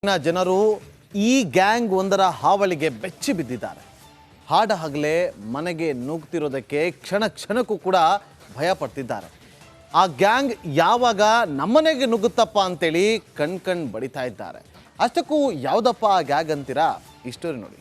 ಜನರು ಈ ಗ್ಯಾಂಗ್ ಒಂದರ ಹಾವಳಿಗೆ ಬೆಚ್ಚಿ ಬಿದ್ದಿದ್ದಾರೆ. ಹಾಡ ಹಗಲೇ ಮನೆಗೆ ನುಗ್ತಿರೋದಕ್ಕೆ ಕ್ಷಣ ಕ್ಷಣಕ್ಕೂ ಕೂಡ ಭಯ ಪಡ್ತಿದ್ದಾರೆ. ಆ ಗ್ಯಾಂಗ್ ಯಾವಾಗ ನಮ್ಮನೆಗೆ ನುಗ್ಗುತ್ತಪ್ಪ ಅಂತೇಳಿ ಕಣ್ ಬಡಿತಾ ಇದ್ದಾರೆ. ಅಷ್ಟಕ್ಕೂ ಯಾವುದಪ್ಪ ಆ ಗ್ಯಾಂಗ್ ಅಂತೀರಾ? ಈ ಸ್ಟೋರಿ ನೋಡಿ.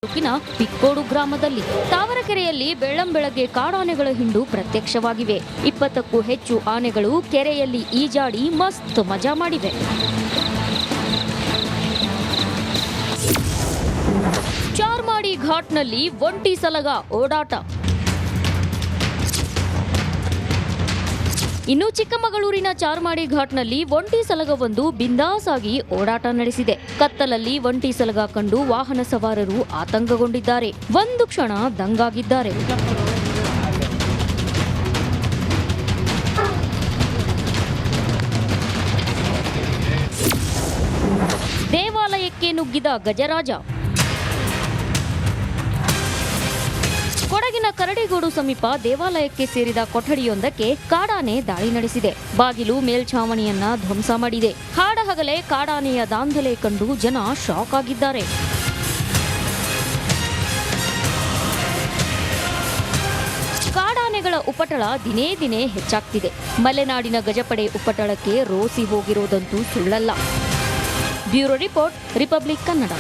ತಾಲೂಕಿನ ಪಿಕ್ಕೋಡು ಗ್ರಾಮದಲ್ಲಿ ತಾವರಕೆರೆಯಲ್ಲಿ ಬೆಳ್ಳಂಬೆಳಗ್ಗೆ ಕಾಡಾನೆಗಳ ಹಿಂಡು ಪ್ರತ್ಯಕ್ಷವಾಗಿವೆ. 20ಕ್ಕೂ ಹೆಚ್ಚು ಆನೆಗಳು ಕೆರೆಯಲ್ಲಿ ಈಜಾಡಿ ಮಸ್ತ್ ಮಜಾ ಮಾಡಿವೆ. ಚಾರ್ಮಾಡಿ ಘಾಟ್ನಲ್ಲಿ ಒಂಟಿ ಸಲಗ ಓಡಾಟ. ಇನ್ನು ಚಿಕ್ಕಮಗಳೂರಿನ ಚಾರ್ಮಾಡಿ ಘಾಟ್ನಲ್ಲಿ ಒಂಟಿ ಸಲಗವೊಂದು ಬಿಂದಾಸ್ ಆಗಿ ಓಡಾಟ ನಡೆಸಿದೆ. ಕತ್ತಲಲ್ಲಿ ಒಂಟಿ ಸಲಗ ಕಂಡು ವಾಹನ ಸವಾರರು ಆತಂಕಗೊಂಡಿದ್ದಾರೆ. ಒಂದು ಕ್ಷಣ ದಂಗಾಗಿದ್ದಾರೆ. ದೇವಾಲಯಕ್ಕೆ ನುಗ್ಗಿದ ಗಜರಾಜ. ಕೊಡಗಿನ ಕರಡಿಗೋಡು ಸಮೀಪ ದೇವಾಲಯಕ್ಕೆ ಸೇರಿದ ಕೊಠಡಿಯೊಂದಕ್ಕೆ ಕಾಡಾನೆ ದಾಳಿ ನಡೆಸಿದೆ. ಬಾಗಿಲು ಮೇಲ್ಛಾವಣಿಯನ್ನ ಧ್ವಂಸ ಮಾಡಿದೆ. ಹಾಡ ಹಗಲೇ ಕಾಡಾನೆಯ ದಾಂಧಲೆ ಕಂಡು ಜನ ಶಾಕ್ ಆಗಿದ್ದಾರೆ. ಕಾಡಾನೆಗಳ ಉಪಟಳ ದಿನೇ ದಿನೇ ಹೆಚ್ಚಾಗ್ತಿದೆ. ಮಲೆನಾಡಿನ ಗಜಪಡೆ ಉಪಟಳಕ್ಕೆ ರೋಸಿ ಹೋಗಿರೋದಂತೂ ಸುಳ್ಳಲ್ಲ. Bureau report, republic Kannada.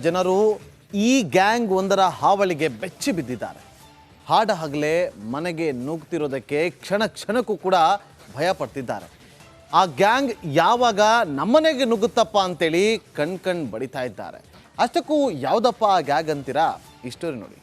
ಜನರು ಈ ಗ್ಯಾಂಗ್ ಒಂದರ ಹಾವಳಿಗೆ ಬೆಚ್ಚಿ ಬಿದ್ದಿದ್ದಾರೆ. ಹಾಡ ಹಗಲೇ ಮನೆಗೆ ನುಗ್ತಿರೋದಕ್ಕೆ ಕ್ಷಣ ಕ್ಷಣಕ್ಕೂ ಕೂಡ ಭಯ ಪಡ್ತಿದ್ದಾರೆ. ಆ ಗ್ಯಾಂಗ್ ಯಾವಾಗ ನಮ್ಮನೆಗೆ ನುಗ್ಗುತ್ತಪ್ಪ ಅಂತೇಳಿ ಕಣ್ ಬಡಿತಾ ಇದ್ದಾರೆ. ಅಷ್ಟಕ್ಕೂ ಯಾವುದಪ್ಪ ಆ ಗ್ಯಾಂಗ್ ಅಂತೀರಾ? ಈ ಸ್ಟೋರಿ ನೋಡಿ.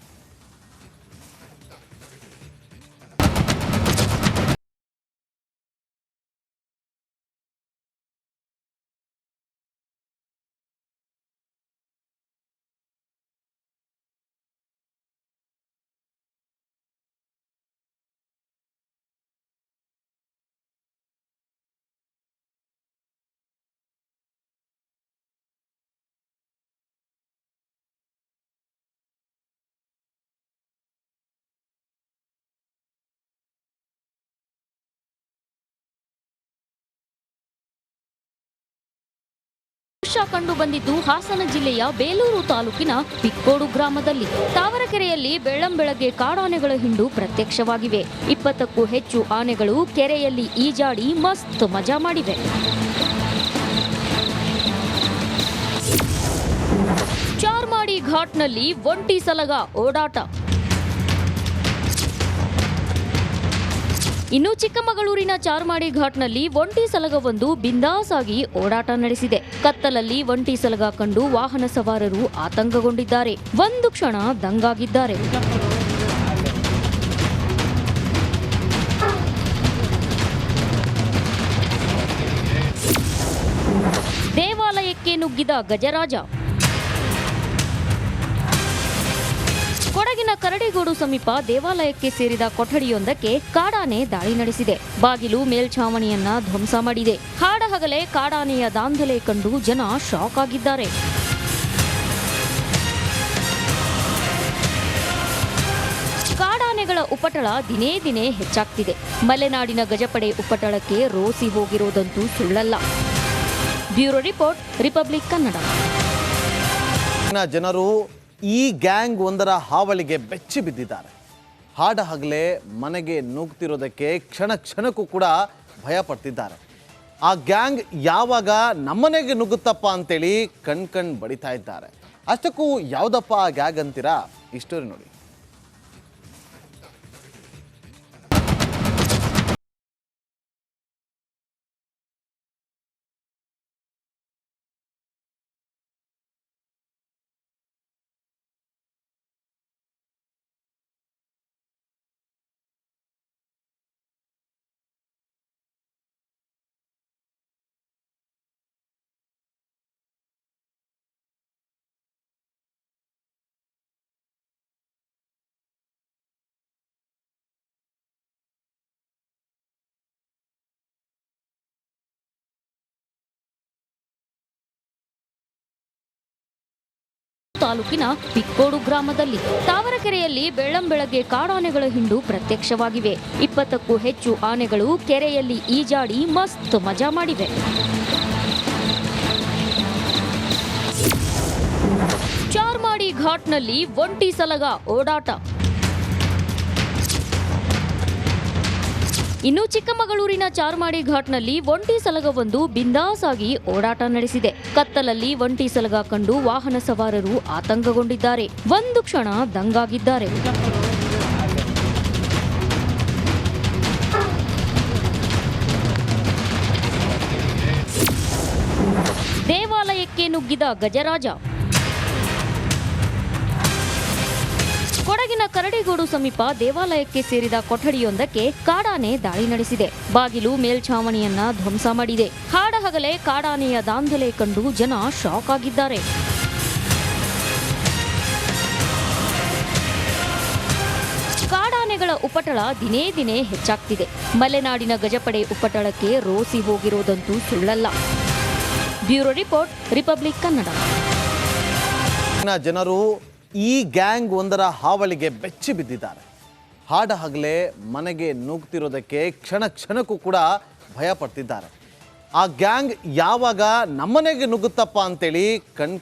ಕಂಡು ಬಂದಿದ್ದು ಹಾಸನ ಜಿಲ್ಲೆಯ ಬೇಲೂರು ತಾಲೂಕಿನ ಪಿಕ್ಕೋಡು ಗ್ರಾಮದಲ್ಲಿ. ತಾವರಕೆರೆಯಲ್ಲಿ ಬೆಳ್ಳಂಬೆಳಗ್ಗೆ ಕಾಡಾನೆಗಳ ಹಿಂಡು ಪ್ರತ್ಯಕ್ಷವಾಗಿವೆ. 20ಕ್ಕೂ ಹೆಚ್ಚು ಆನೆಗಳು ಕೆರೆಯಲ್ಲಿ ಈಜಾಡಿ ಮಸ್ತ್ ಮಜಾ ಮಾಡಿವೆ. ಚಾರ್ಮಾಡಿ ಘಾಟ್ನಲ್ಲಿ ಒಂಟಿ ಸಲಗ ಓಡಾಟ. ಇನ್ನು ಚಿಕ್ಕಮಗಳೂರಿನ ಚಾರ್ಮಾಡಿ ಘಾಟ್ನಲ್ಲಿ ಒಂಟಿ ಸಲಗವೊಂದು ಬಿಂದಾಸ್ ಆಗಿ ಓಡಾಟ ನಡೆಸಿದೆ. ಕತ್ತಲಲ್ಲಿ ಒಂಟಿ ಸಲಗ ಕಂಡು ವಾಹನ ಸವಾರರು ಆತಂಕಗೊಂಡಿದ್ದಾರೆ. ಒಂದು ಕ್ಷಣ ದಂಗಾಗಿದ್ದಾರೆ. ದೇವಾಲಯಕ್ಕೆ ನುಗ್ಗಿದ ಗಜರಾಜ. ಕೊಡಗಿನ ಕರಡಿಗೋಡು ಸಮೀಪ ದೇವಾಲಯಕ್ಕೆ ಸೇರಿದ ಕೊಠಡಿಯೊಂದಕ್ಕೆ ಕಾಡಾನೆ ದಾಳಿ ನಡೆಸಿದೆ. ಬಾಗಿಲು ಮೇಲ್ಛಾವಣಿಯನ್ನ ಧ್ವಂಸ ಮಾಡಿದೆ. ಹಾಡ ಹಗಲೇ ಕಾಡಾನೆಯ ದಾಂಧಲೆ ಕಂಡು ಜನ ಶಾಕ್ ಆಗಿದ್ದಾರೆ. ಕಾಡಾನೆಗಳ ಉಪಟಳ ದಿನೇ ದಿನೇ ಹೆಚ್ಚಾಗ್ತಿದೆ. ಮಲೆನಾಡಿನ ಗಜಪಡೆ ಉಪಟಳಕ್ಕೆ ರೋಸಿ ಹೋಗಿರೋದಂತೂ ಸುಳ್ಳಲ್ಲ. Bureau report, republic Kannada. ಜನರು ಈ ಗ್ಯಾಂಗ್ ಒಂದರ ಹಾವಳಿಗೆ ಬೆಚ್ಚಿ ಬಿದ್ದಿದ್ದಾರೆ. ಹಾಡ ಹಗಲೇ ಮನೆಗೆ ನುಗ್ತಿರೋದಕ್ಕೆ ಕ್ಷಣ ಕ್ಷಣಕ್ಕೂ ಕೂಡ ಭಯ ಪಡ್ತಿದ್ದಾರೆ. ಆ ಗ್ಯಾಂಗ್ ಯಾವಾಗ ನಮ್ಮನೆಗೆ ನುಗ್ಗುತ್ತಪ್ಪ ಅಂತೇಳಿ ಕಣ್ ಬಡಿತಾ ಇದ್ದಾರೆ. ಅಷ್ಟಕ್ಕೂ ಯಾವುದಪ್ಪ ಆ ಗ್ಯಾಂಗ್ ಅಂತೀರಾ? ಈ ಸ್ಟೋರಿ ನೋಡಿ. ತಾಲೂಕಿನ ಪಿಕ್ಕೋಡು ಗ್ರಾಮದಲ್ಲಿ ತಾವರಕೆರೆಯಲ್ಲಿ ಬೆಳ್ಳಂಬೆಳಗ್ಗೆ ಕಾಡಾನೆಗಳ ಹಿಂಡು ಪ್ರತ್ಯಕ್ಷವಾಗಿವೆ. 20ಕ್ಕೂ ಹೆಚ್ಚು ಆನೆಗಳು ಕೆರೆಯಲ್ಲಿ ಈಜಾಡಿ ಮಸ್ತ್ ಮಜಾ ಮಾಡಿವೆ. ಚಾರ್ಮಾಡಿ ಘಾಟ್ನಲ್ಲಿ ಒಂಟಿ ಸಲಗ ಓಡಾಟ. ಇನ್ನು ಚಿಕ್ಕಮಗಳೂರಿನ ಚಾರ್ಮಾಡಿ ಘಾಟ್ನಲ್ಲಿ ಒಂಟಿ ಸಲಗವೊಂದು ಬಿಂದಾಸ್ ಆಗಿ ಓಡಾಟ ನಡೆಸಿದೆ. ಕತ್ತಲಲ್ಲಿ ಒಂಟಿ ಸಲಗ ಕಂಡು ವಾಹನ ಸವಾರರು ಆತಂಕಗೊಂಡಿದ್ದಾರೆ. ಒಂದು ಕ್ಷಣ ದಂಗಾಗಿದ್ದಾರೆ. ದೇವಾಲಯಕ್ಕೆ ನುಗ್ಗಿದ ಗಜರಾಜ. ಕೊಡಗಿನ ಕರಡಿಗೋಡು ಸಮೀಪ ದೇವಾಲಯಕ್ಕೆ ಸೇರಿದ ಕೊಠಡಿಯೊಂದಕ್ಕೆ ಕಾಡಾನೆ ದಾಳಿ ನಡೆಸಿದೆ. ಬಾಗಿಲು ಮೇಲ್ಛಾವಣಿಯನ್ನ ಧ್ವಂಸ ಮಾಡಿದೆ. ಹಾಡಹಗಲೇ ಕಾಡಾನೆಯ ದಾಂಧಲೆ ಕಂಡು ಜನ ಶಾಕ್ ಆಗಿದ್ದಾರೆ. ಕಾಡಾನೆಗಳ ಉಪಟಳ ದಿನೇ ದಿನೇ ಹೆಚ್ಚಾಗ್ತಿದೆ. ಮಲೆನಾಡಿನ ಗಜಪಡೆ ಉಪಟಳಕ್ಕೆ ರೋಸಿ ಹೋಗಿರೋದಂತೂ ಸುಳ್ಳಲ್ಲ. Bureau report, republic Kannada. ಜನರು ಈ ಗ್ಯಾಂಗ್ ಒಂದರ ಹಾವಳಿಗೆ ಬೆಚ್ಚಿ ಬಿದ್ದಿದ್ದಾರೆ. ಹಾಡಹಗಲೇ ಮನೆಗೆ ನುಗ್ತಿರೋದಕ್ಕೆ ಕ್ಷಣ ಕ್ಷಣಕ್ಕೂ ಕೂಡ ಭಯ ಪಡ್ತಿದ್ದಾರೆ. ಆ ಗ್ಯಾಂಗ್ ಯಾವಾಗ ನಮ್ಮನೆಗೆ ನುಗ್ಗುತ್ತಪ್ಪ ಅಂತೇಳಿ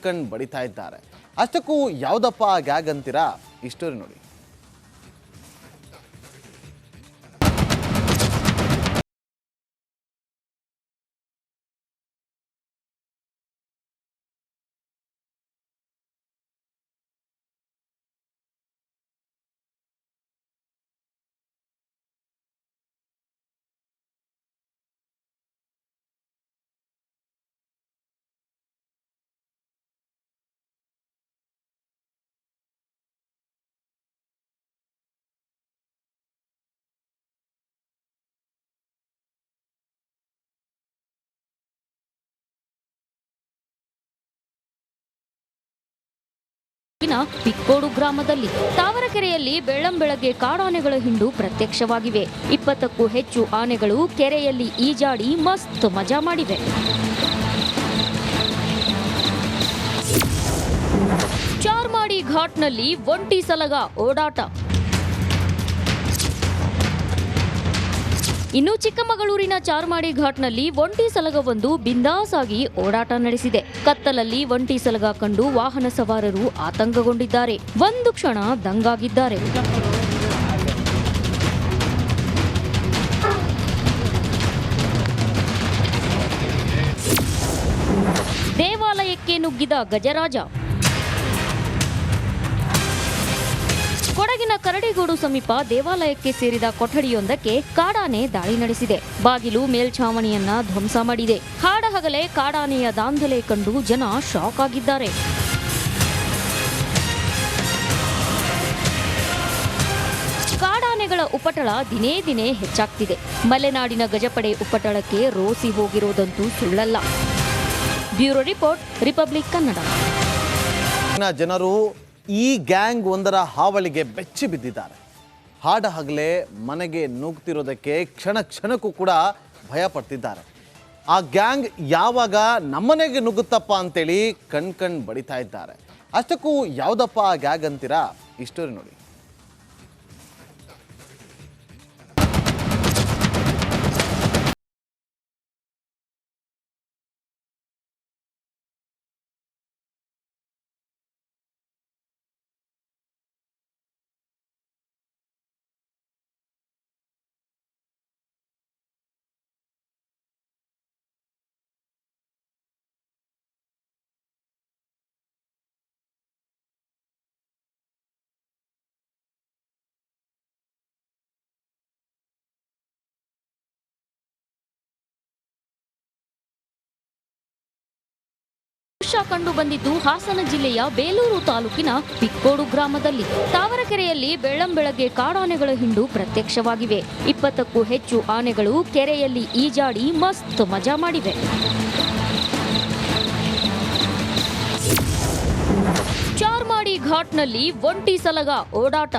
ಕಣ್ ಬಡಿತಾ ಇದ್ದಾರೆ. ಅಷ್ಟಕ್ಕೂ ಯಾವುದಪ್ಪ ಆ ಗ್ಯಾಂಗ್ ಅಂತೀರಾ? ಈ ಸ್ಟೋರಿ ನೋಡಿ. ಪಿಕ್ಕೋಡು ಗ್ರಾಮದಲ್ಲಿ ತಾವರಕೆರೆಯಲ್ಲಿ ಬೆಳ್ಳಂಬೆಳಗ್ಗೆ ಕಾಡಾನೆಗಳ ಹಿಂಡು ಪ್ರತ್ಯಕ್ಷವಾಗಿವೆ. 20ಕ್ಕೂ ಹೆಚ್ಚು ಆನೆಗಳು ಕೆರೆಯಲ್ಲಿ ಈಜಾಡಿ ಮಸ್ತ್ ಮಜಾ ಮಾಡಿವೆ. ಚಾರ್ಮಾಡಿ ಘಾಟ್ನಲ್ಲಿ ಒಂಟಿ ಸಲಗ ಓಡಾಟ. ಇನ್ನು ಚಿಕ್ಕಮಗಳೂರಿನ ಚಾರ್ಮಾಡಿ ಘಾಟ್ನಲ್ಲಿ ಒಂಟಿ ಸಲಗವೊಂದು ಬಿಂದಾಸ್ ಆಗಿ ಓಡಾಟ ನಡೆಸಿದೆ. ಕತ್ತಲಲ್ಲಿ ಒಂಟಿ ಸಲಗ ಕಂಡು ವಾಹನ ಸವಾರರು ಆತಂಕಗೊಂಡಿದ್ದಾರೆ. ಒಂದು ಕ್ಷಣ ದಂಗಾಗಿದ್ದಾರೆ. ದೇವಾಲಯಕ್ಕೆ ನುಗ್ಗಿದ ಗಜರಾಜ. ಕೊಡಗಿನ ಕರಡಿಗೋಡು ಸಮೀಪ ದೇವಾಲಯಕ್ಕೆ ಸೇರಿದ ಕೊಠಡಿಯೊಂದಕ್ಕೆ ಕಾಡಾನೆ ದಾಳಿ ನಡೆಸಿದೆ. ಬಾಗಿಲು ಮೇಲ್ಛಾವಣಿಯನ್ನ ಧ್ವಂಸ ಮಾಡಿದೆ. ಹಾಡಹಗಲೇ ಕಾಡಾನೆಯ ದಾಂಧಲೆ ಕಂಡು ಜನ ಶಾಕ್ ಆಗಿದ್ದಾರೆ. ಕಾಡಾನೆಗಳ ಉಪಟಳ ದಿನೇ ದಿನೇ ಹೆಚ್ಚಾಗ್ತಿದೆ. ಮಲೆನಾಡಿನ ಗಜಪಡೆ ಉಪಟಳಕ್ಕೆ ರೋಸಿ ಹೋಗಿರೋದಂತೂ ಸುಳ್ಳಲ್ಲ. Bureau report, republic Kannada. ಜನರು ಈ ಗ್ಯಾಂಗ್ ಒಂದರ ಹಾವಳಿಗೆ ಬೆಚ್ಚಿ ಬಿದ್ದಿದ್ದಾರೆ. ಹಾಡಹಗಲೇ ಮನೆಗೆ ನುಗ್ತಿರೋದಕ್ಕೆ ಕ್ಷಣ ಕ್ಷಣಕ್ಕೂ ಕೂಡ ಭಯ ಪಡ್ತಿದ್ದಾರೆ. ಆ ಗ್ಯಾಂಗ್ ಯಾವಾಗ ನಮ್ಮನೆಗೆ ನುಗ್ಗುತ್ತಪ್ಪ ಅಂತೇಳಿ ಕಣ್ ಬಡಿತಾ ಇದ್ದಾರೆ. ಅಷ್ಟಕ್ಕೂ ಯಾವುದಪ್ಪ ಆ ಗ್ಯಾಂಗ್ ಅಂತೀರಾ? ಈ ಸ್ಟೋರಿ ನೋಡಿ. ಕಂಡು ಬಂದಿದ್ದು ಹಾಸನ ಜಿಲ್ಲೆಯ ಬೇಲೂರು ತಾಲೂಕಿನ ಪಿಕ್ಕೋಡು ಗ್ರಾಮದಲ್ಲಿ. ತಾವರಕೆರೆಯಲ್ಲಿ ಬೆಳ್ಳಂಬೆಳಗ್ಗೆ ಕಾಡಾನೆಗಳ ಹಿಂಡು ಪ್ರತ್ಯಕ್ಷವಾಗಿವೆ. 20ಕ್ಕೂ ಹೆಚ್ಚು ಆನೆಗಳು ಕೆರೆಯಲ್ಲಿ ಈಜಾಡಿ ಮಸ್ತ್ ಮಜಾ ಮಾಡಿವೆ. ಚಾರ್ಮಾಡಿ ಘಾಟ್ನಲ್ಲಿ ಒಂಟಿ ಸಲಗ ಓಡಾಟ.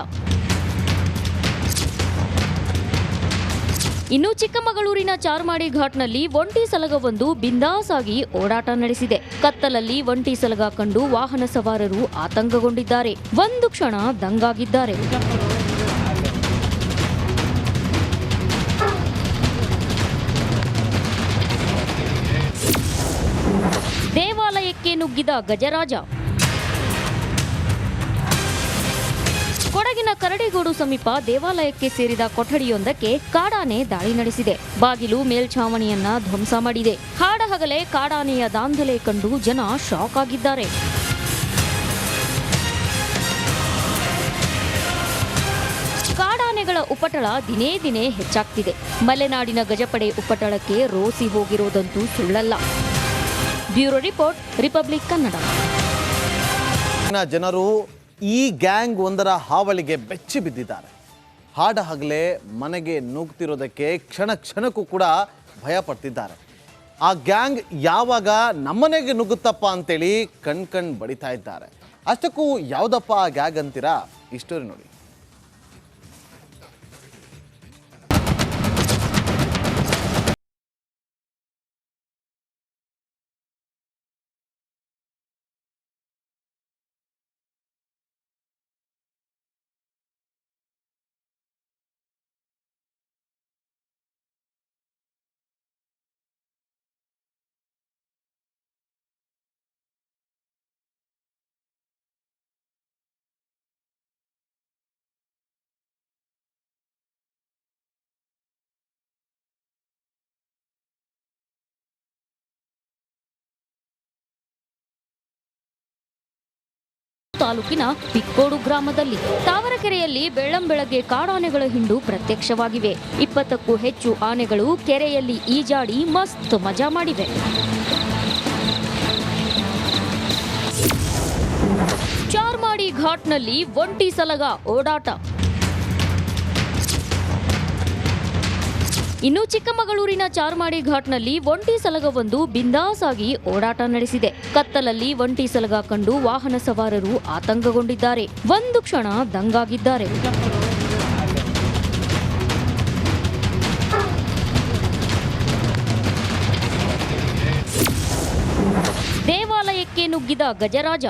ಇನ್ನು ಚಿಕ್ಕಮಗಳೂರಿನ ಚಾರ್ಮಾಡಿ ಘಾಟ್ನಲ್ಲಿ ಒಂಟಿ ಸಲಗವೊಂದು ಬಿಂದಾಸ್ ಆಗಿ ಓಡಾಟ ನಡೆಸಿದೆ. ಕತ್ತಲಲ್ಲಿ ಒಂಟಿ ಸಲಗ ಕಂಡು ವಾಹನ ಸವಾರರು ಆತಂಕಗೊಂಡಿದ್ದಾರೆ. ಒಂದು ಕ್ಷಣ ದಂಗಾಗಿದ್ದಾರೆ. ದೇವಾಲಯಕ್ಕೆ ನುಗ್ಗಿದ ಗಜರಾಜ. ಕೊಡಗಿನ ಕರಡಿಗೋಡು ಸಮೀಪ ದೇವಾಲಯಕ್ಕೆ ಸೇರಿದ ಕೊಠಡಿಯೊಂದಕ್ಕೆ ಕಾಡಾನೆ ದಾಳಿ ನಡೆಸಿದೆ. ಬಾಗಿಲು ಮೇಲ್ಛಾವಣಿಯನ್ನ ಧ್ವಂಸ ಮಾಡಿದೆ. ಹಾಡಹಗಲೇ ಕಾಡಾನೆಯ ದಾಂಧಲೆ ಕಂಡು ಜನ ಶಾಕ್ ಆಗಿದ್ದಾರೆ. ಕಾಡಾನೆಗಳ ಉಪಟಳ ದಿನೇ ದಿನೇ ಹೆಚ್ಚಾಗ್ತಿದೆ. ಮಲೆನಾಡಿನ ಗಜಪಡೆ ಉಪಟಳಕ್ಕೆ ರೋಸಿ ಹೋಗಿರೋದಂತೂ ಸುಳ್ಳಲ್ಲ. Bureau report, republic Kannada. ಜನರು ಈ ಗ್ಯಾಂಗ್ ಒಂದರ ಹಾವಳಿಗೆ ಬೆಚ್ಚಿ ಬಿದ್ದಿದ್ದಾರೆ. ಹಾಡಹಗಲೇ ಮನೆಗೆ ನುಗ್ತಿರೋದಕ್ಕೆ ಕ್ಷಣ ಕ್ಷಣಕ್ಕೂ ಕೂಡ ಭಯ ಪಡ್ತಿದ್ದಾರೆ. ಆ ಗ್ಯಾಂಗ್ ಯಾವಾಗ ನಮ್ಮನೆಗೆ ನುಗ್ಗುತ್ತಪ್ಪ ಅಂತೇಳಿ ಕಣ್ ಬಡಿತಾ ಇದ್ದಾರೆ. ಅಷ್ಟಕ್ಕೂ ಯಾವುದಪ್ಪ ಆ ಗ್ಯಾಂಗ್ ಅಂತೀರಾ? ಈ ಸ್ಟೋರಿ ನೋಡಿ. ತಾಲೂಕಿನ ಪಿಕ್ಕೋಡು ಗ್ರಾಮದಲ್ಲಿ ತಾವರಕೆರೆಯಲ್ಲಿ ಬೆಳ್ಳಂಬೆಳಗ್ಗೆ ಕಾಡಾನೆಗಳ ಹಿಂಡು ಪ್ರತ್ಯಕ್ಷವಾಗಿವೆ. 20ಕ್ಕೂ ಹೆಚ್ಚು ಆನೆಗಳು ಕೆರೆಯಲ್ಲಿ ಈಜಾಡಿ ಮಸ್ತ್ ಮಜಾ ಮಾಡಿವೆ. ಚಾರ್ಮಾಡಿ ಘಾಟ್ನಲ್ಲಿ ಒಂಟಿ ಸಲಗ ಓಡಾಟ. ಇನ್ನು ಚಿಕ್ಕಮಗಳೂರಿನ ಚಾರ್ಮಾಡಿ ಘಾಟ್ನಲ್ಲಿ ಒಂಟಿ ಸಲಗವೊಂದು ಬಿಂದಾಸ್ ಆಗಿ ಓಡಾಟ ನಡೆಸಿದೆ. ಕತ್ತಲಲ್ಲಿ ಒಂಟಿ ಸಲಗ ಕಂಡು ವಾಹನ ಸವಾರರು ಆತಂಕಗೊಂಡಿದ್ದಾರೆ. ಒಂದು ಕ್ಷಣ ದಂಗಾಗಿದ್ದಾರೆ. ದೇವಾಲಯಕ್ಕೆ ನುಗ್ಗಿದ ಗಜರಾಜ.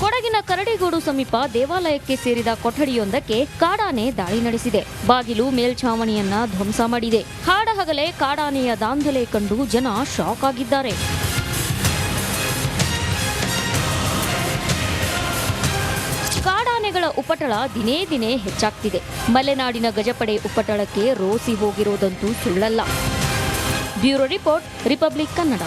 ಕೊಡಗಿನ ಕರಡಿಗೋಡು ಸಮೀಪ ದೇವಾಲಯಕ್ಕೆ ಸೇರಿದ ಕೊಠಡಿಯೊಂದಕ್ಕೆ ಕಾಡಾನೆ ದಾಳಿ ನಡೆಸಿದೆ. ಬಾಗಿಲು ಮೇಲ್ಛಾವಣಿಯನ್ನ ಧ್ವಂಸ ಮಾಡಿದೆ. ಹಾಡಹಗಲೇ ಕಾಡಾನೆಯ ದಾಂಧಲೆ ಕಂಡು ಜನ ಶಾಕ್ ಆಗಿದ್ದಾರೆ. ಕಾಡಾನೆಗಳ ಉಪಟಳ ದಿನೇ ದಿನೇ ಹೆಚ್ಚಾಗ್ತಿದೆ. ಮಲೆನಾಡಿನ ಗಜಪಡೆ ಉಪಟಳಕ್ಕೆ ರೋಸಿ ಹೋಗಿರೋದಂತೂ ಸುಳ್ಳಲ್ಲ. Bureau report, republic Kannada.